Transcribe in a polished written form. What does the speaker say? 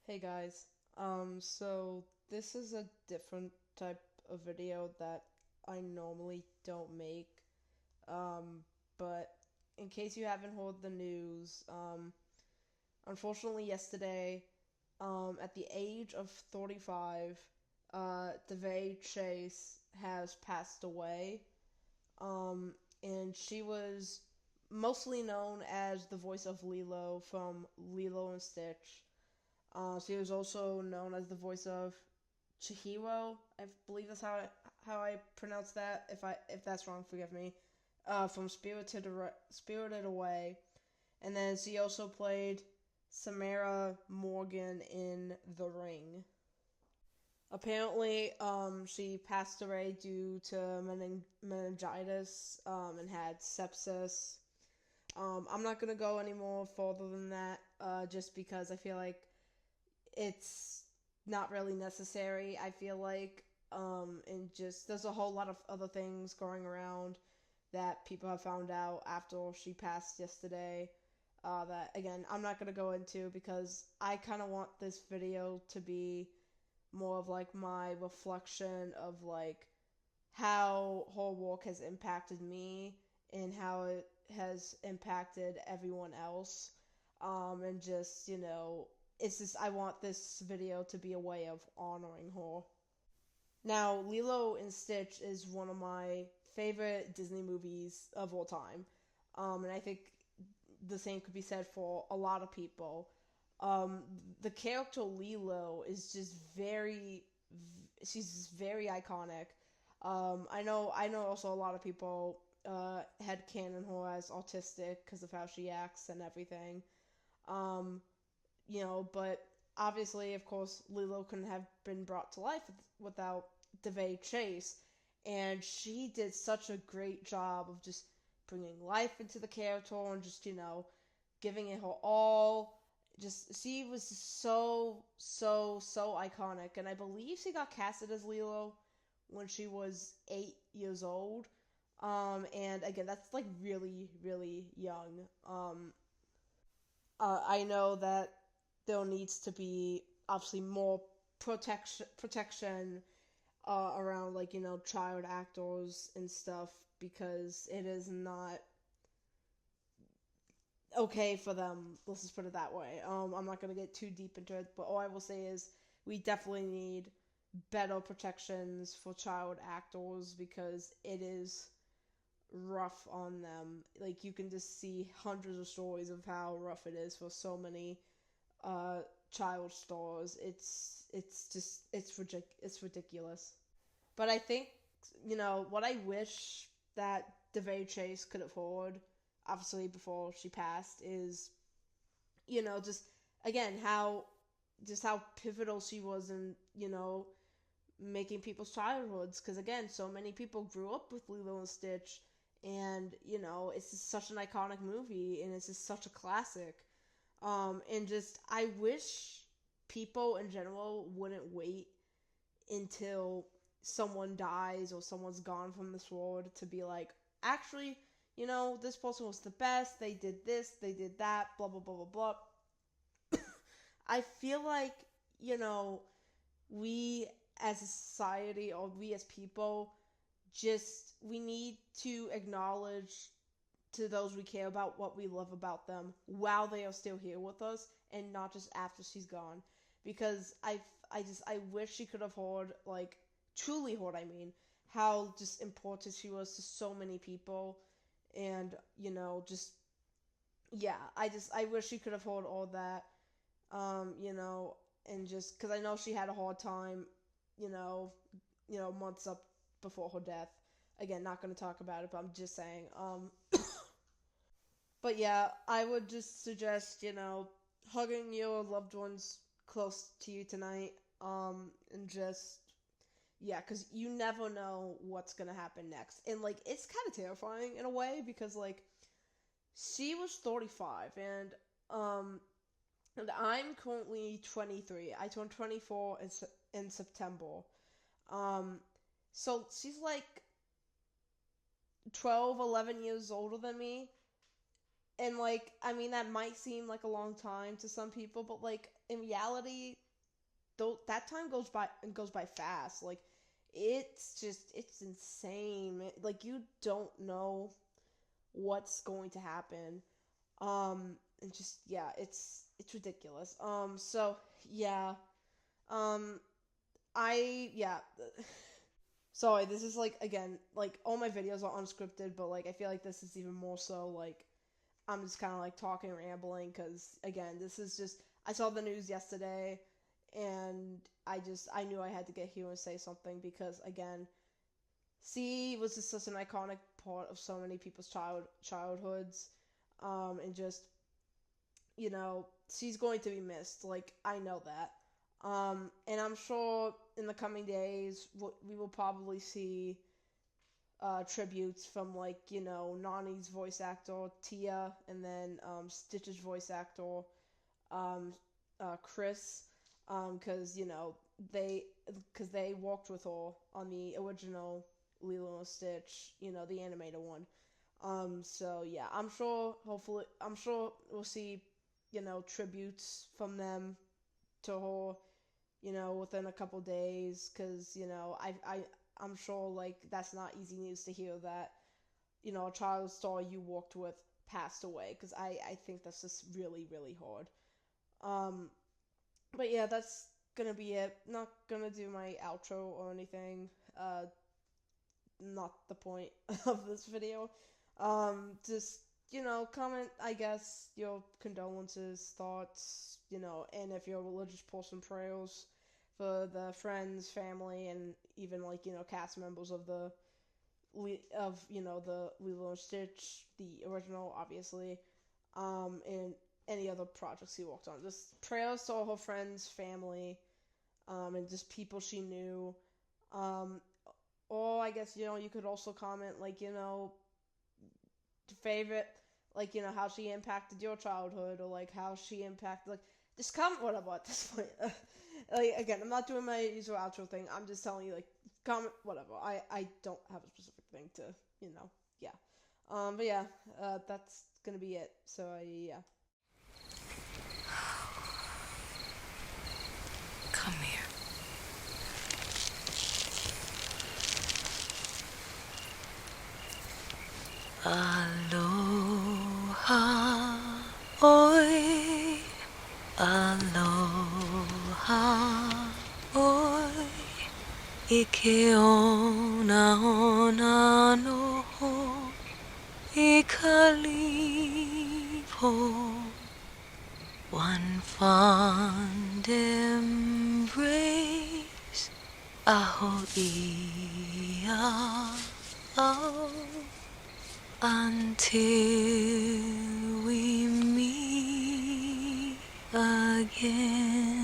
Hey guys, so this is a different type of video that I normally don't make. But in case you haven't heard the news, unfortunately yesterday, at the age of 35, Daveigh Chase has passed away. And she was mostly known as the voice of Lilo from Lilo and Stitch. She was also known as the voice of Chihiro. I believe that's how I pronounce that. If that's wrong, forgive me. From Spirited Away, and then she also played Samara Morgan in The Ring. Apparently, she passed away due to meningitis, and had sepsis. I'm not gonna go any more further than that, just because I feel like it's not really necessary. I feel like, and just there's a whole lot of other things going around that people have found out after she passed yesterday. That again, I'm not gonna go into because I kind of want this video to be more of like my reflection of like how her work has impacted me and how it has impacted everyone else. And just, it's just, I want this video to be a way of honoring her. Now, Lilo and Stitch is one of my favorite Disney movies of all time. And I think the same could be said for a lot of people. The character Lilo is just she's just very iconic. I know also a lot of people headcanon her as autistic because of how she acts and everything. Um, but obviously, of course, Lilo couldn't have been brought to life without Daveigh Chase, and she did such a great job of just bringing life into the character and just giving it her all. Just she was so iconic, and I believe she got casted as Lilo when she was 8 years old. And again, that's like really young. I know that there needs to be obviously more protection around like child actors and stuff because it is not okay for them. Let's just put it that way. I'm not gonna get too deep into it, but all I will say is we definitely need better protections for child actors because it is rough on them. Like you can just see hundreds of stories of how rough it is for so many child stars. It's ridiculous. But I think what I wish that Daveigh Chase could have heard, obviously before she passed, is just again how pivotal she was in making people's childhoods. Because again, so many people grew up with Lilo and Stitch, and it's just such an iconic movie, and it's just such a classic. And just I wish people in general wouldn't wait until someone dies or someone's gone from this world to be like, actually, this person was the best. They did this, they did that, blah blah blah blah blah. I feel like we as a society or we as people just we need to acknowledge to those we care about what we love about them while they are still here with us and not just after she's gone, because I wish she could have heard, like truly heard, I mean, how just important she was to so many people. And just yeah, I wish she could have heard all that. And just because I know she had a hard time, you know months up before her death. Again, not going to talk about it, but I'm just saying. But yeah, I would just suggest, hugging your loved ones close to you tonight. And just, yeah, because you never know what's going to happen next. And, like, it's kind of terrifying in a way because, like, she was 35 and I'm currently 23. I turned 24 in September. Um, so she's like 12, 11 years older than me. And like, I mean, that might seem like a long time to some people, but like, in reality, though, that time goes by fast. Like, it's insane. Like, you don't know what's going to happen. And just, yeah, it's ridiculous. So yeah. Um, yeah. Sorry, this is like, again, like, all my videos are unscripted, but like I feel like this is even more so like I'm just kind of like talking, rambling, because again, this is just, I saw the news yesterday, and I knew I had to get here and say something, because again, C was just such an iconic part of so many people's childhoods, and just, she's going to be missed. Like, I know that. And I'm sure in the coming days we will probably see tributes from, like, Nani's voice actor Tia, and then Stitch's voice actor um, Chris, because they walked with her on the original Lilo and Stitch, the animated one. So yeah, I'm sure we'll see, tributes from them to her, within a couple days, because I'm sure, like, that's not easy news to hear that, a child star you worked with passed away, because I think that's just really, really hard. Um, but yeah, that's gonna be it. Not gonna do my outro or anything. Not the point of this video. Just, comment, I guess, your condolences, thoughts, and if you're a religious person, prayers for the friends, family, and even, like, cast members of the the Lilo and Stitch, the original, obviously, and any other projects he worked on. Just prayers to all her friends, family, and just people she knew. Um, or I guess, you could also comment, like, favorite, like, how she impacted your childhood, or like how she impacted, like, just comment whatever at this point. Like, again, I'm not doing my usual outro thing. I'm just telling you, like, comment whatever. I don't have a specific thing to, yeah. But yeah, that's gonna be it. So yeah. Come here. Aloha, oi. Aloha, oi. Ike ona ona no. Ikalipo. One fond embrace. Aho ia. Oh. Until we meet again.